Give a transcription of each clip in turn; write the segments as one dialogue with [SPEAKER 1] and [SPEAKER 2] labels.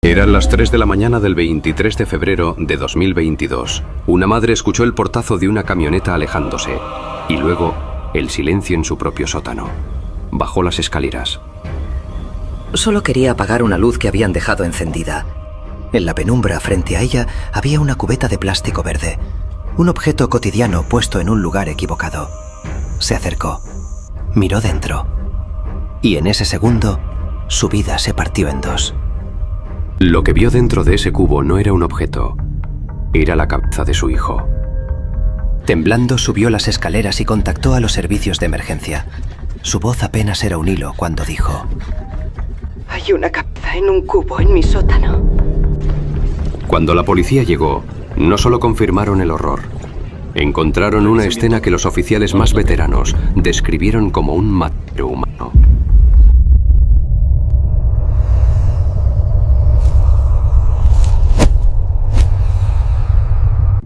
[SPEAKER 1] Eran las 3 de la mañana del 23 de febrero de 2022. Una madre escuchó el portazo de una camioneta alejándose y luego el silencio en su propio sótano. Bajó las escaleras.
[SPEAKER 2] Solo quería apagar una luz que habían dejado encendida. En la penumbra frente a ella había una cubeta de plástico verde, un objeto cotidiano puesto en un lugar equivocado. Se acercó, miró dentro y en ese segundo su vida se partió en dos.
[SPEAKER 1] Lo que vio dentro de ese cubo no era un objeto, era la cabeza de su hijo.
[SPEAKER 2] Temblando subió las escaleras y contactó a los servicios de emergencia. Su voz apenas era un hilo cuando dijo:
[SPEAKER 3] Hay una cabeza en un cubo en mi sótano.
[SPEAKER 1] Cuando la policía llegó, no solo confirmaron el horror, encontraron una escena que los oficiales más veteranos describieron como un matadero humano.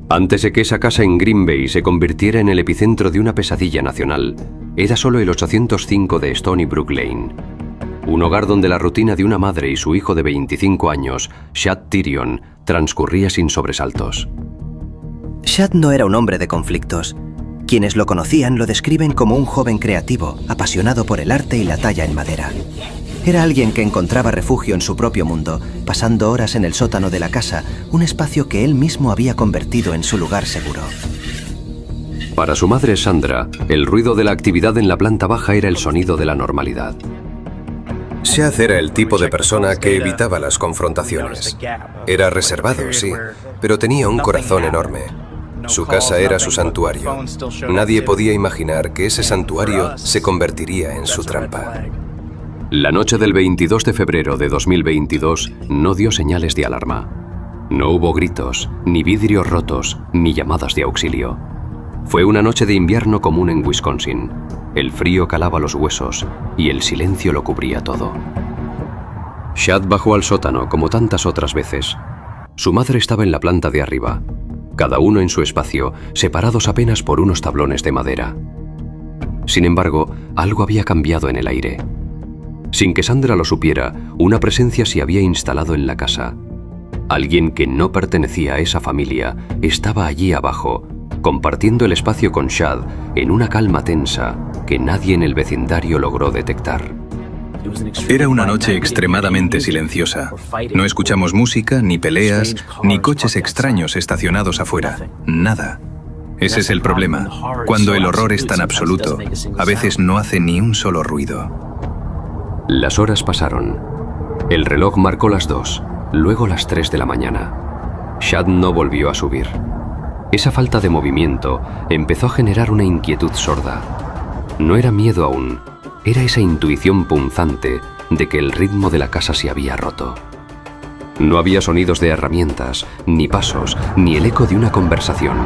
[SPEAKER 1] Antes de que esa casa en Green Bay se convirtiera en el epicentro de una pesadilla nacional, era solo el 805 de Stony Brook Lane. Un hogar donde la rutina de una madre y su hijo de 25 años, Shad Tyrion, transcurría sin sobresaltos.
[SPEAKER 2] Shad no era un hombre de conflictos. Quienes lo conocían lo describen como un joven creativo, apasionado por el arte y la talla en madera. Era alguien que encontraba refugio en su propio mundo, pasando horas en el sótano de la casa, un espacio que él mismo había convertido en su lugar seguro.
[SPEAKER 1] Para su madre Sandra, el ruido de la actividad en la planta baja era el sonido de la normalidad.
[SPEAKER 4] Shad era el tipo de persona que evitaba las confrontaciones. Era reservado, sí, pero tenía un corazón enorme. Su casa era su santuario. Nadie podía imaginar que ese santuario se convertiría en su trampa.
[SPEAKER 1] La noche del 22 de febrero de 2022 no dio señales de alarma. No hubo gritos, ni vidrios rotos, ni llamadas de auxilio. Fue una noche de invierno común en Wisconsin. El frío calaba los huesos y el silencio lo cubría todo. Shad bajó al sótano como tantas otras veces. Su madre estaba en la planta de arriba, cada uno en su espacio, separados apenas por unos tablones de madera. Sin embargo, algo había cambiado en el aire. Sin que Sandra lo supiera, una presencia se había instalado en la casa. Alguien que no pertenecía a esa familia estaba allí abajo, compartiendo el espacio con Shad en una calma tensa que nadie en el vecindario logró detectar.
[SPEAKER 5] Era una noche extremadamente silenciosa. No escuchamos música, ni peleas, ni coches extraños estacionados afuera. Nada. Ese es el problema. Cuando el horror es tan absoluto, a veces no hace ni un solo ruido.
[SPEAKER 1] Las horas pasaron. El reloj marcó las 2, luego las 3 de la mañana. Shad no volvió a subir. Esa falta de movimiento empezó a generar una inquietud sorda. No era miedo aún, era esa intuición punzante de que el ritmo de la casa se había roto. No había sonidos de herramientas, ni pasos, ni el eco de una conversación.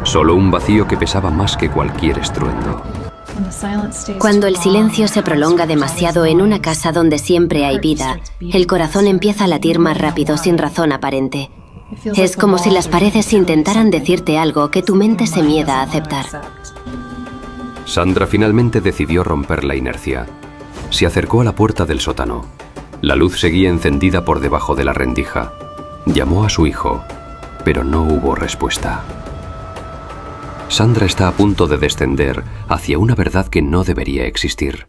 [SPEAKER 1] Solo un vacío que pesaba más que cualquier estruendo.
[SPEAKER 6] Cuando el silencio se prolonga demasiado en una casa donde siempre hay vida, el corazón empieza a latir más rápido sin razón aparente. Es como si las paredes intentaran decirte algo que tu mente se niega a aceptar.
[SPEAKER 1] Sandra finalmente decidió romper la inercia. Se acercó a la puerta del sótano. La luz seguía encendida por debajo de la rendija. Llamó a su hijo, pero no hubo respuesta. Sandra está a punto de descender hacia una verdad que no debería existir.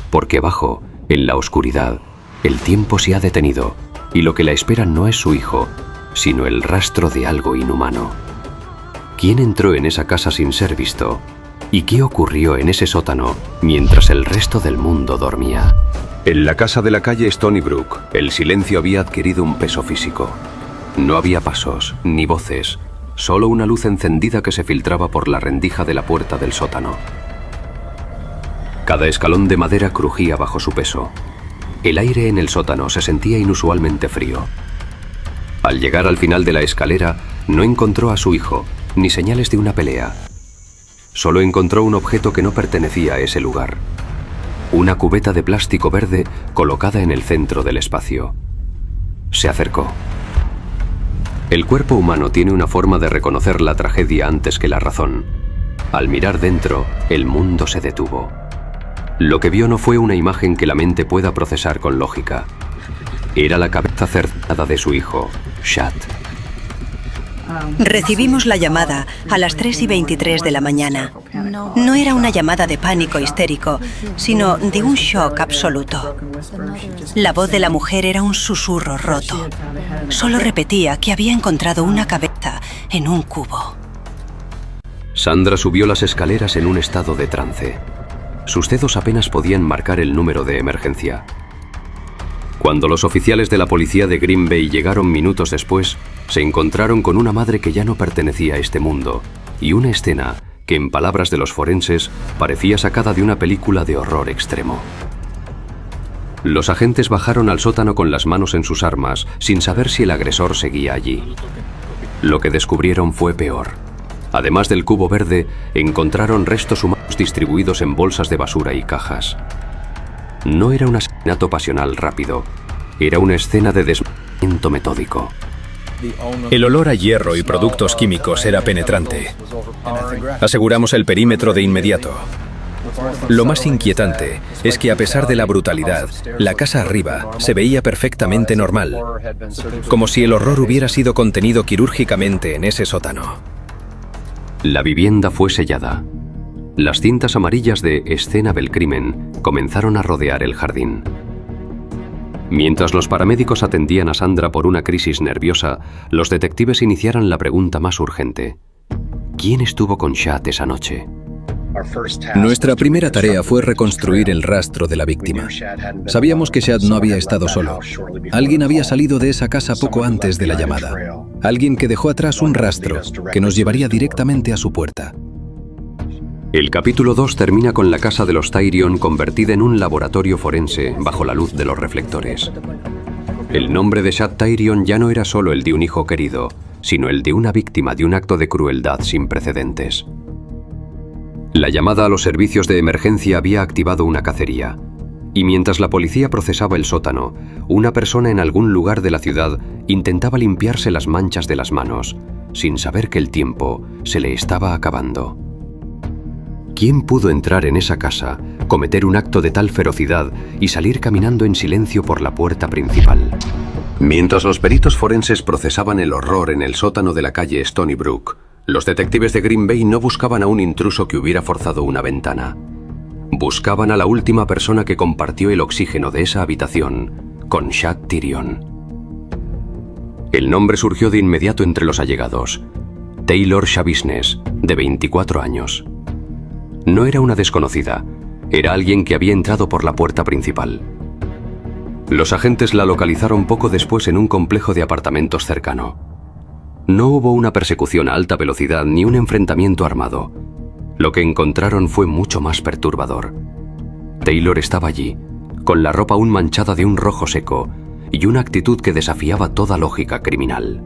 [SPEAKER 1] Porque abajo, en la oscuridad, el tiempo se ha detenido y lo que la espera no es su hijo, sino el rastro de algo inhumano. ¿Quién entró en esa casa sin ser visto? ¿Y qué ocurrió en ese sótano mientras el resto del mundo dormía? En la casa de la calle Stony Brook, el silencio había adquirido un peso físico. No había pasos, ni voces, solo una luz encendida que se filtraba por la rendija de la puerta del sótano. Cada escalón de madera crujía bajo su peso. El aire en el sótano se sentía inusualmente frío. Al llegar al final de la escalera, no encontró a su hijo, ni señales de una pelea. Solo encontró un objeto que no pertenecía a ese lugar. Una cubeta de plástico verde colocada en el centro del espacio. Se acercó. El cuerpo humano tiene una forma de reconocer la tragedia antes que la razón. Al mirar dentro, el mundo se detuvo. Lo que vio no fue una imagen que la mente pueda procesar con lógica. Era la cabeza cercenada de su hijo, Chad.
[SPEAKER 7] Recibimos la llamada a las 3:23 de la mañana. No era una llamada de pánico histérico, sino de un shock absoluto. La voz de la mujer era un susurro roto. Solo repetía que había encontrado una cabeza en un cubo.
[SPEAKER 1] Sandra subió las escaleras en un estado de trance. Sus dedos apenas podían marcar el número de emergencia. Cuando los oficiales de la policía de Green Bay llegaron minutos después, se encontraron con una madre que ya no pertenecía a este mundo y una escena que, en palabras de los forenses, parecía sacada de una película de horror extremo. Los agentes bajaron al sótano con las manos en sus armas, sin saber si el agresor seguía allí. Lo que descubrieron fue peor. Además del cubo verde, encontraron restos humanos distribuidos en bolsas de basura y cajas. No era un asesinato pasional rápido, era una escena de desmembramiento metódico.
[SPEAKER 8] El olor a hierro y productos químicos era penetrante. Aseguramos el perímetro de inmediato. Lo más inquietante es que, a pesar de la brutalidad, la casa arriba se veía perfectamente normal, como si el horror hubiera sido contenido quirúrgicamente en ese sótano.
[SPEAKER 1] La vivienda fue sellada. Las cintas amarillas de Escena del crimen comenzaron a rodear el jardín. Mientras los paramédicos atendían a Sandra por una crisis nerviosa, los detectives iniciaron la pregunta más urgente. ¿Quién estuvo con Chad esa noche?
[SPEAKER 5] Nuestra primera tarea fue reconstruir el rastro de la víctima. Sabíamos que Chad no había estado solo. Alguien había salido de esa casa poco antes de la llamada. Alguien que dejó atrás un rastro que nos llevaría directamente a su puerta.
[SPEAKER 1] El capítulo 2 termina con la casa de los Tyrion convertida en un laboratorio forense bajo la luz de los reflectores. El nombre de Chad Tyrion ya no era solo el de un hijo querido, sino el de una víctima de un acto de crueldad sin precedentes. La llamada a los servicios de emergencia había activado una cacería, y mientras la policía procesaba el sótano, una persona en algún lugar de la ciudad intentaba limpiarse las manchas de las manos, sin saber que el tiempo se le estaba acabando. ¿Quién pudo entrar en esa casa, cometer un acto de tal ferocidad y salir caminando en silencio por la puerta principal? Mientras los peritos forenses procesaban el horror en el sótano de la calle Stony Brook, los detectives de Green Bay no buscaban a un intruso que hubiera forzado una ventana. Buscaban a la última persona que compartió el oxígeno de esa habitación con Chad Tyrion. El nombre surgió de inmediato entre los allegados. Taylor Chavisnes, de 24 años. No era una desconocida, era alguien que había entrado por la puerta principal. Los agentes la localizaron poco después en un complejo de apartamentos cercano. No hubo una persecución a alta velocidad ni un enfrentamiento armado. Lo que encontraron fue mucho más perturbador. Taylor estaba allí, con la ropa aún manchada de un rojo seco y una actitud que desafiaba toda lógica criminal.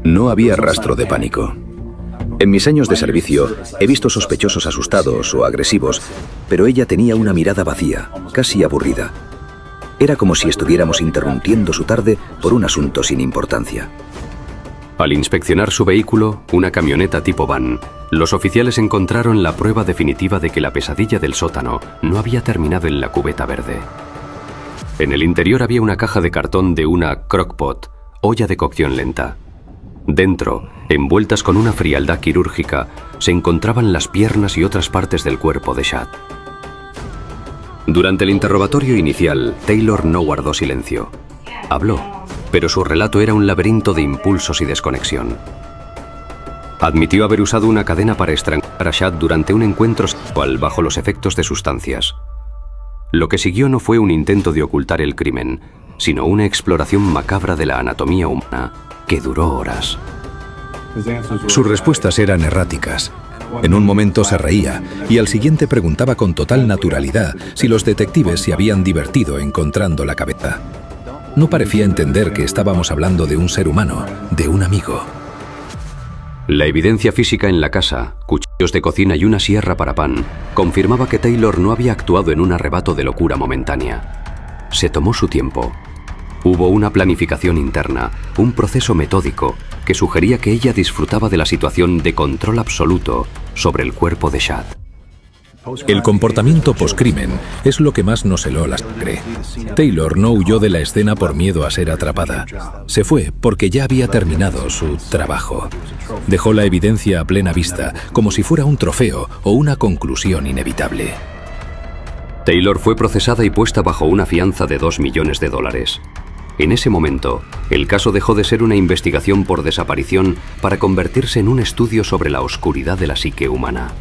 [SPEAKER 9] No había rastro de pánico. En mis años de servicio he visto sospechosos asustados o agresivos, pero ella tenía una mirada vacía, casi aburrida. Era como si estuviéramos interrumpiendo su tarde por un asunto sin importancia.
[SPEAKER 1] Al inspeccionar su vehículo, una camioneta tipo van, los oficiales encontraron la prueba definitiva de que la pesadilla del sótano no había terminado en la cubeta verde. En el interior había una caja de cartón de una crockpot, olla de cocción lenta. Dentro, envueltas con una frialdad quirúrgica, se encontraban las piernas y otras partes del cuerpo de Chad. Durante el interrogatorio inicial, Taylor no guardó silencio. Habló, pero su relato era un laberinto de impulsos y desconexión. Admitió haber usado una cadena para estrangular a Chad durante un encuentro sexual bajo los efectos de sustancias. Lo que siguió no fue un intento de ocultar el crimen, sino una exploración macabra de la anatomía humana que duró horas.
[SPEAKER 5] Sus respuestas eran erráticas. En un momento se reía y al siguiente preguntaba con total naturalidad si los detectives se habían divertido encontrando la cabeza. No parecía entender que estábamos hablando de un ser humano, de un amigo.
[SPEAKER 1] La evidencia física en la casa, cuchillos de cocina y una sierra para pan, confirmaba que Taylor no había actuado en un arrebato de locura momentánea. Se tomó su tiempo. Hubo una planificación interna, un proceso metódico que sugería que ella disfrutaba de la situación de control absoluto sobre el cuerpo de Chad.
[SPEAKER 8] El comportamiento postcrimen es lo que más nos heló la sangre. Taylor no huyó de la escena por miedo a ser atrapada. Se fue porque ya había terminado su trabajo. Dejó la evidencia a plena vista, como si fuera un trofeo o una conclusión inevitable.
[SPEAKER 1] Taylor fue procesada y puesta bajo una fianza de $2 millones. En ese momento, el caso dejó de ser una investigación por desaparición para convertirse en un estudio sobre la oscuridad de la psique humana.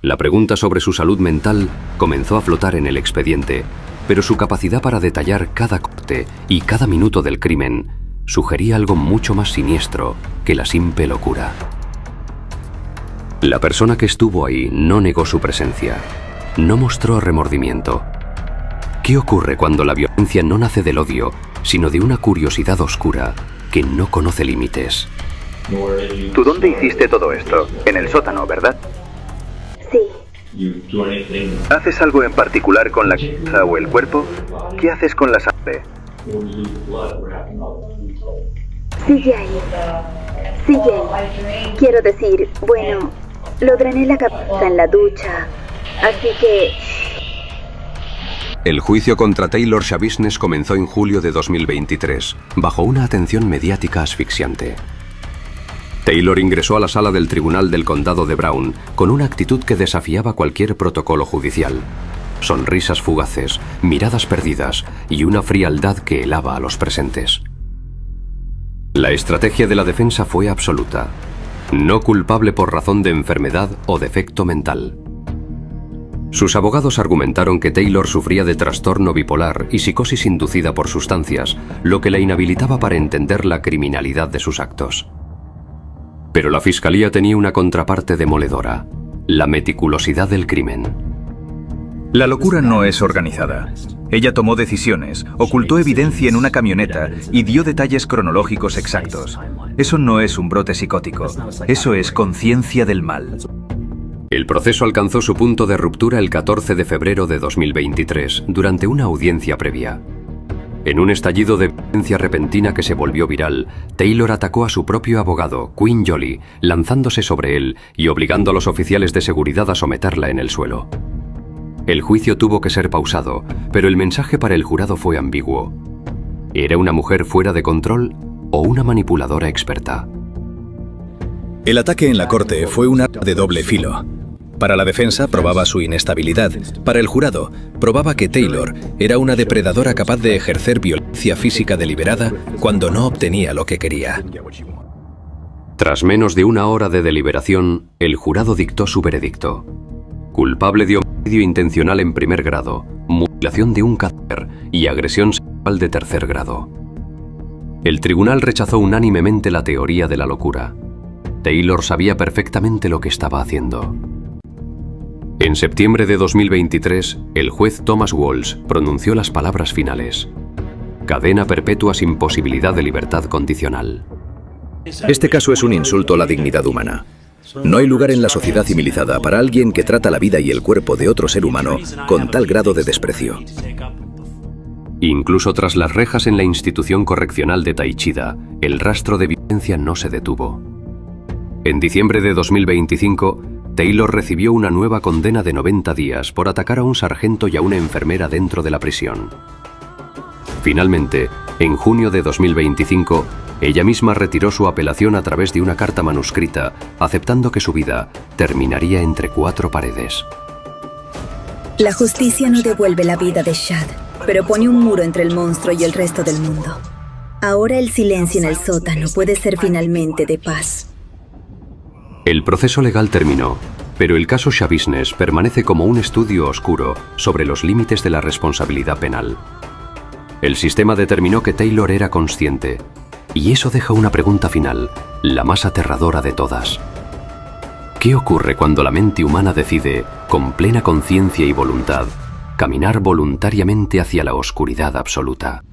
[SPEAKER 1] La pregunta sobre su salud mental comenzó a flotar en el expediente, pero su capacidad para detallar cada corte y cada minuto del crimen sugería algo mucho más siniestro que la simple locura. La persona que estuvo ahí no negó su presencia, no mostró remordimiento. ¿Qué ocurre cuando la violencia no nace del odio, sino de una curiosidad oscura que no conoce límites?
[SPEAKER 9] ¿Tú dónde hiciste todo esto? En el sótano, ¿verdad?
[SPEAKER 10] Sí.
[SPEAKER 9] ¿Haces algo en particular con la cabeza o el cuerpo? ¿Qué haces con la sangre?
[SPEAKER 10] Sigue ahí. Sigue ahí. Quiero decir, bueno, lo drené la cabeza en la ducha. Así que...
[SPEAKER 1] El juicio contra Taylor Schabusiness comenzó en julio de 2023, bajo una atención mediática asfixiante. Taylor ingresó a la sala del Tribunal del Condado de Brown con una actitud que desafiaba cualquier protocolo judicial. Sonrisas fugaces, miradas perdidas y una frialdad que helaba a los presentes. La estrategia de la defensa fue absoluta. No culpable por razón de enfermedad o defecto mental. Sus abogados argumentaron que Taylor sufría de trastorno bipolar y psicosis inducida por sustancias, lo que la inhabilitaba para entender la criminalidad de sus actos. Pero la fiscalía tenía una contraparte demoledora: la meticulosidad del crimen.
[SPEAKER 5] La locura no es organizada. Ella tomó decisiones, ocultó evidencia en una camioneta y dio detalles cronológicos exactos. Eso no es un brote psicótico, eso es conciencia del mal.
[SPEAKER 1] El proceso alcanzó su punto de ruptura el 14 de febrero de 2023, durante una audiencia previa. En un estallido de violencia repentina que se volvió viral, Taylor atacó a su propio abogado, Quinn Jolly, lanzándose sobre él y obligando a los oficiales de seguridad a someterla en el suelo. El juicio tuvo que ser pausado, pero el mensaje para el jurado fue ambiguo. ¿Era una mujer fuera de control o una manipuladora experta?
[SPEAKER 8] El ataque en la corte fue un arma de doble filo. Para la defensa probaba su inestabilidad. Para el jurado, probaba que Taylor era una depredadora capaz de ejercer violencia física deliberada cuando no obtenía lo que quería.
[SPEAKER 1] Tras menos de una hora de deliberación, el jurado dictó su veredicto. Culpable de homicidio intencional en primer grado, mutilación de un cadáver y agresión sexual de tercer grado. El tribunal rechazó unánimemente la teoría de la locura. Taylor sabía perfectamente lo que estaba haciendo. En septiembre de 2023, el juez Thomas Walsh pronunció las palabras finales: cadena perpetua sin posibilidad de libertad condicional.
[SPEAKER 9] Este caso es un insulto a la dignidad humana. No hay lugar en la sociedad civilizada para alguien que trata la vida y el cuerpo de otro ser humano con tal grado de desprecio.
[SPEAKER 1] Incluso tras las rejas en la institución correccional de Taichida, el rastro de violencia no se detuvo. En diciembre de 2025, Taylor recibió una nueva condena de 90 días por atacar a un sargento y a una enfermera dentro de la prisión. Finalmente, en junio de 2025, ella misma retiró su apelación a través de una carta manuscrita, aceptando que su vida terminaría entre 4 paredes.
[SPEAKER 10] La justicia no devuelve la vida de Shad, pero pone un muro entre el monstruo y el resto del mundo. Ahora el silencio en el sótano puede ser finalmente de paz.
[SPEAKER 1] El proceso legal terminó, pero el caso Schabusiness permanece como un estudio oscuro sobre los límites de la responsabilidad penal. El sistema determinó que Taylor era consciente, y eso deja una pregunta final, la más aterradora de todas. ¿Qué ocurre cuando la mente humana decide, con plena conciencia y voluntad, caminar voluntariamente hacia la oscuridad absoluta?